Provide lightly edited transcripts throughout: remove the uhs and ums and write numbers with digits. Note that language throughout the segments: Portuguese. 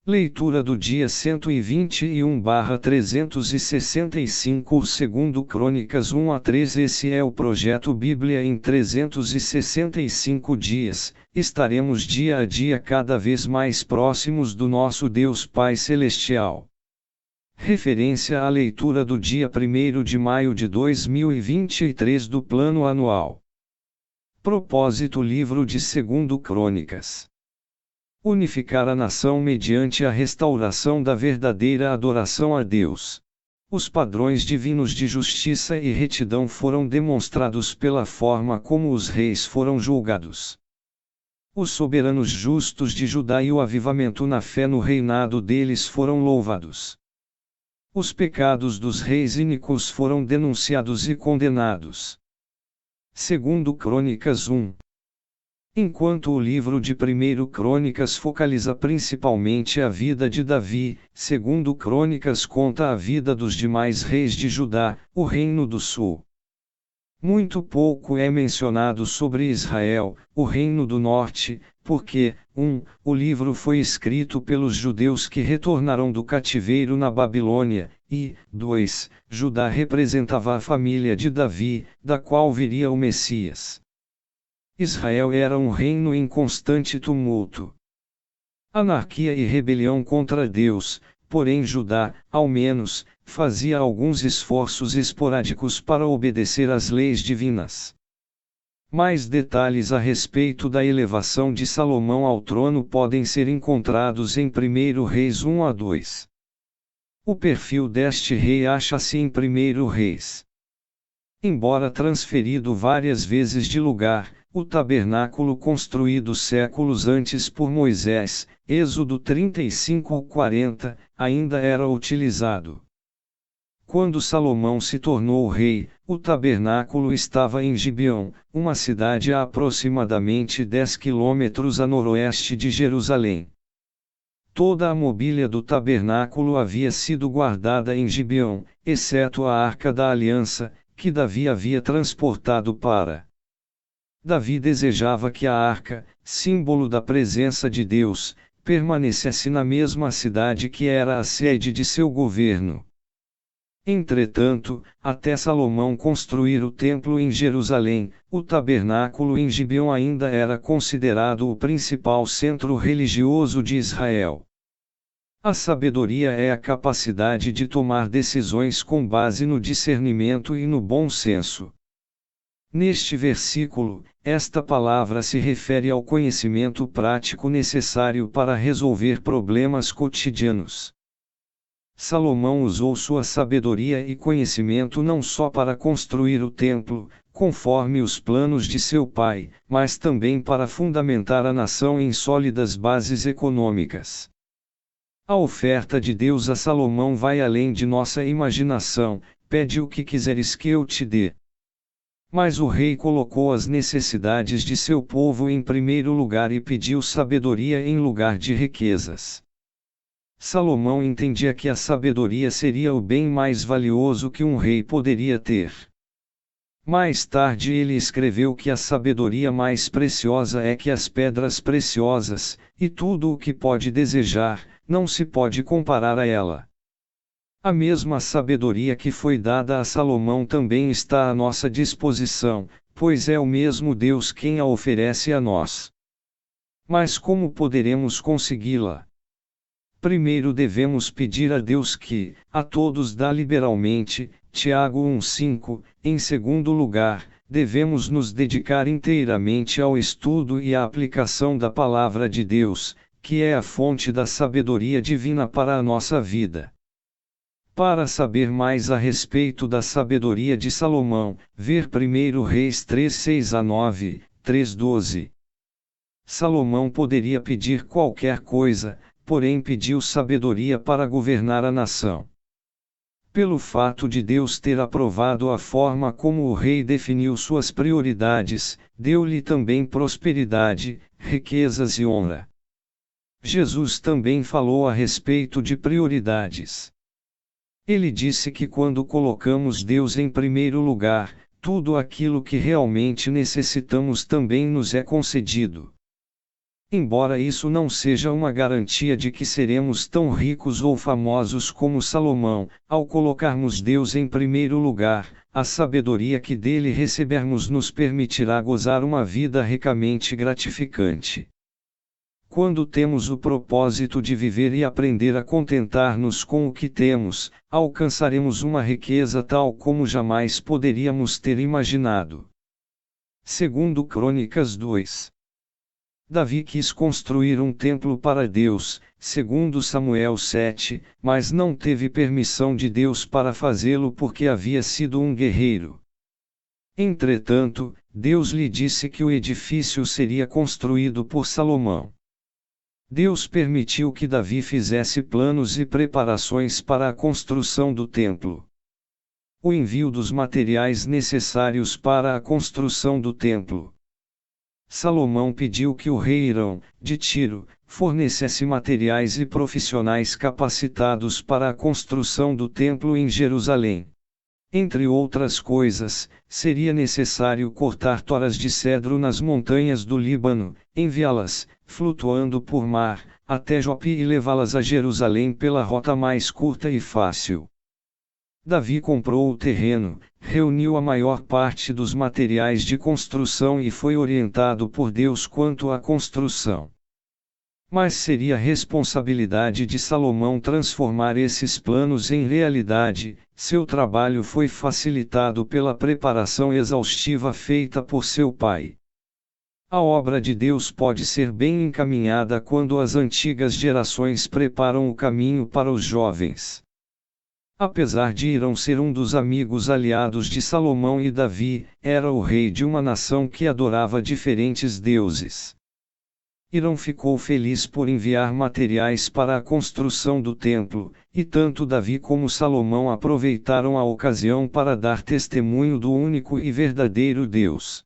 Leitura do dia 121/365, segundo Crônicas 1 a 3. Esse é o projeto Bíblia em 365 dias. Estaremos dia a dia cada vez mais próximos do nosso Deus Pai Celestial. Referência à leitura do dia 1º de maio de 2023 do Plano Anual. Propósito: Livro de 2 Crônicas. Unificar a nação mediante a restauração da verdadeira adoração a Deus. Os padrões divinos de justiça e retidão foram demonstrados pela forma como os reis foram julgados. Os soberanos justos de Judá e o avivamento na fé no reinado deles foram louvados. Os pecados dos reis iníquos foram denunciados e condenados. 2 Crônicas 1. Enquanto o livro de 1 Crônicas focaliza principalmente a vida de Davi, 2 Crônicas conta a vida dos demais reis de Judá, o Reino do Sul. Muito pouco é mencionado sobre Israel, o Reino do Norte, porque, 1. O livro foi escrito pelos judeus que retornaram do cativeiro na Babilônia, e, 2. Judá representava a família de Davi, da qual viria o Messias. Israel era um reino em constante tumulto. Anarquia e rebelião contra Deus, porém Judá, ao menos, fazia alguns esforços esporádicos para obedecer às leis divinas. Mais detalhes a respeito da elevação de Salomão ao trono podem ser encontrados em 1 Reis 1 a 2. O perfil deste rei acha-se em 1 Reis. Embora transferido várias vezes de lugar, o tabernáculo construído séculos antes por Moisés, Êxodo 35:40, ainda era utilizado. Quando Salomão se tornou rei, o tabernáculo estava em Gibeão, uma cidade a aproximadamente 10 quilômetros a noroeste de Jerusalém. Toda a mobília do tabernáculo havia sido guardada em Gibeão, exceto a Arca da Aliança, que Davi havia transportado para. Davi desejava que a arca, símbolo da presença de Deus, permanecesse na mesma cidade que era a sede de seu governo. Entretanto, até Salomão construir o templo em Jerusalém, o tabernáculo em Gibeão ainda era considerado o principal centro religioso de Israel. A sabedoria é a capacidade de tomar decisões com base no discernimento e no bom senso. Neste versículo, esta palavra se refere ao conhecimento prático necessário para resolver problemas cotidianos. Salomão usou sua sabedoria e conhecimento não só para construir o templo, conforme os planos de seu pai, mas também para fundamentar a nação em sólidas bases econômicas. A oferta de Deus a Salomão vai além de nossa imaginação: pede o que quiseres que eu te dê. Mas o rei colocou as necessidades de seu povo em primeiro lugar e pediu sabedoria em lugar de riquezas. Salomão entendia que a sabedoria seria o bem mais valioso que um rei poderia ter. Mais tarde ele escreveu que a sabedoria mais preciosa é que as pedras preciosas, e tudo o que pode desejar, não se pode comparar a ela. A mesma sabedoria que foi dada a Salomão também está à nossa disposição, pois é o mesmo Deus quem a oferece a nós. Mas como poderemos consegui-la? Primeiro devemos pedir a Deus que, a todos dá liberalmente, Tiago 1:5. Em segundo lugar, devemos nos dedicar inteiramente ao estudo e à aplicação da Palavra de Deus, que é a fonte da sabedoria divina para a nossa vida. Para saber mais a respeito da sabedoria de Salomão, ver 1 Reis 3:6 a 9, 3:12. Salomão poderia pedir qualquer coisa, porém pediu sabedoria para governar a nação. Pelo fato de Deus ter aprovado a forma como o rei definiu suas prioridades, deu-lhe também prosperidade, riquezas e honra. Jesus também falou a respeito de prioridades. Ele disse que quando colocamos Deus em primeiro lugar, tudo aquilo que realmente necessitamos também nos é concedido. Embora isso não seja uma garantia de que seremos tão ricos ou famosos como Salomão, ao colocarmos Deus em primeiro lugar, a sabedoria que dele recebermos nos permitirá gozar uma vida ricamente gratificante. Quando temos o propósito de viver e aprender a contentar-nos com o que temos, alcançaremos uma riqueza tal como jamais poderíamos ter imaginado. Segundo Crônicas 2. Davi quis construir um templo para Deus, segundo Samuel 7, mas não teve permissão de Deus para fazê-lo porque havia sido um guerreiro. Entretanto, Deus lhe disse que o edifício seria construído por Salomão. Deus permitiu que Davi fizesse planos e preparações para a construção do templo. O envio dos materiais necessários para a construção do templo. Salomão pediu que o rei Hirão, de Tiro, fornecesse materiais e profissionais capacitados para a construção do templo em Jerusalém. Entre outras coisas, seria necessário cortar toras de cedro nas montanhas do Líbano, enviá-las, flutuando por mar, até Jope e levá-las a Jerusalém pela rota mais curta e fácil. Davi comprou o terreno, reuniu a maior parte dos materiais de construção e foi orientado por Deus quanto à construção. Mas seria responsabilidade de Salomão transformar esses planos em realidade. Seu trabalho foi facilitado pela preparação exaustiva feita por seu pai. A obra de Deus pode ser bem encaminhada quando as antigas gerações preparam o caminho para os jovens. Apesar de Hirão ser um dos amigos aliados de Salomão e Davi, era o rei de uma nação que adorava diferentes deuses. Hirão ficou feliz por enviar materiais para a construção do templo, e tanto Davi como Salomão aproveitaram a ocasião para dar testemunho do único e verdadeiro Deus.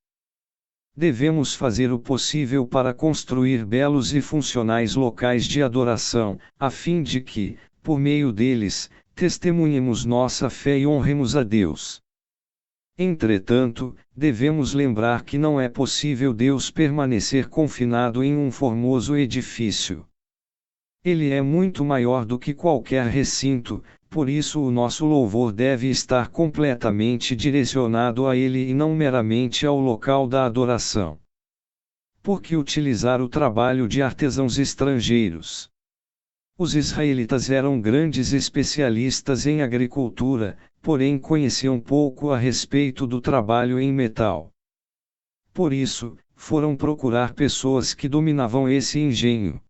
Devemos fazer o possível para construir belos e funcionais locais de adoração, a fim de que, por meio deles, testemunhemos nossa fé e honremos a Deus. Entretanto, devemos lembrar que não é possível Deus permanecer confinado em um formoso edifício. Ele é muito maior do que qualquer recinto, por isso o nosso louvor deve estar completamente direcionado a Ele e não meramente ao local da adoração. Por que utilizar o trabalho de artesãos estrangeiros? Os israelitas eram grandes especialistas em agricultura, porém conheciam pouco a respeito do trabalho em metal. Por isso, foram procurar pessoas que dominavam esse engenho.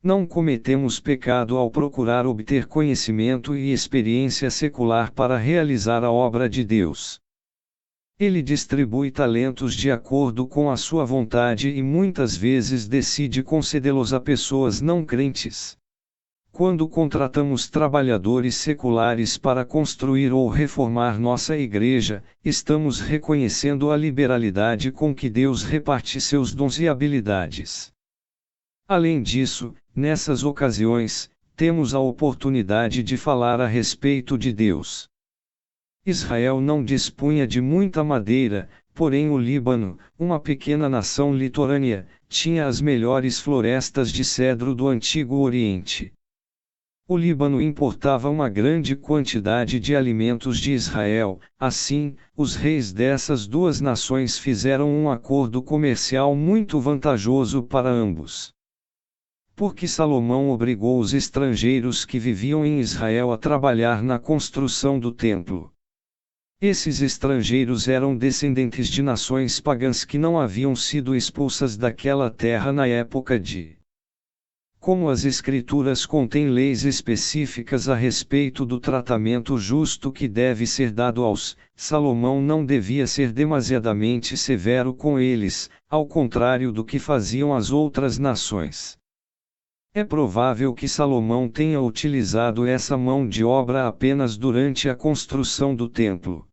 Não cometemos pecado ao procurar obter conhecimento e experiência secular para realizar a obra de Deus. Ele distribui talentos de acordo com a sua vontade e muitas vezes decide concedê-los a pessoas não crentes. Quando contratamos trabalhadores seculares para construir ou reformar nossa igreja, estamos reconhecendo a liberalidade com que Deus reparte seus dons e habilidades. Além disso, nessas ocasiões, temos a oportunidade de falar a respeito de Deus. Israel não dispunha de muita madeira, porém o Líbano, uma pequena nação litorânea, tinha as melhores florestas de cedro do Antigo Oriente. O Líbano importava uma grande quantidade de alimentos de Israel, assim, os reis dessas duas nações fizeram um acordo comercial muito vantajoso para ambos. Porque Salomão obrigou os estrangeiros que viviam em Israel a trabalhar na construção do templo. Esses estrangeiros eram descendentes de nações pagãs que não haviam sido expulsas daquela terra na época de. Como as Escrituras contêm leis específicas a respeito do tratamento justo que deve ser dado aos, Salomão não devia ser demasiadamente severo com eles, ao contrário do que faziam as outras nações. É provável que Salomão tenha utilizado essa mão de obra apenas durante a construção do templo.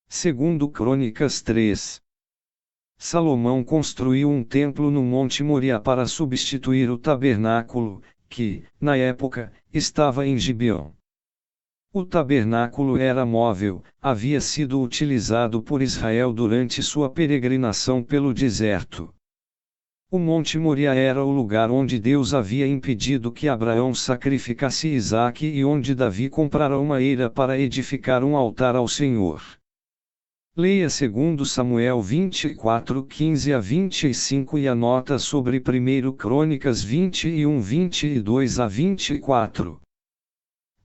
Segundo Crônicas 3. Salomão construiu um templo no Monte Moriá para substituir o tabernáculo, que, na época, estava em Gibeão. O tabernáculo era móvel, havia sido utilizado por Israel durante sua peregrinação pelo deserto. O Monte Moria era o lugar onde Deus havia impedido que Abraão sacrificasse Isaque e onde Davi comprara uma eira para edificar um altar ao Senhor. Leia 2 Samuel 24, 15 a 25 e anota sobre 1 Crônicas 21, 22 a 24.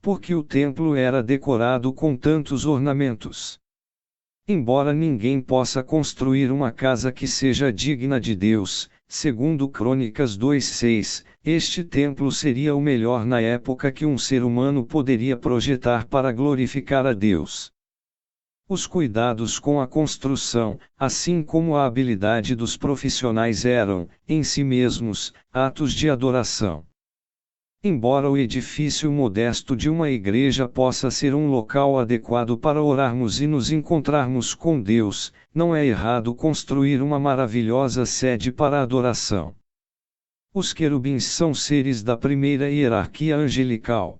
Porque o templo era decorado com tantos ornamentos. Embora ninguém possa construir uma casa que seja digna de Deus, segundo Crônicas 2:6, este templo seria o melhor na época que um ser humano poderia projetar para glorificar a Deus. Os cuidados com a construção, assim como a habilidade dos profissionais eram, em si mesmos, atos de adoração. Embora o edifício modesto de uma igreja possa ser um local adequado para orarmos e nos encontrarmos com Deus, não é errado construir uma maravilhosa sede para adoração. Os querubins são seres da primeira hierarquia angelical.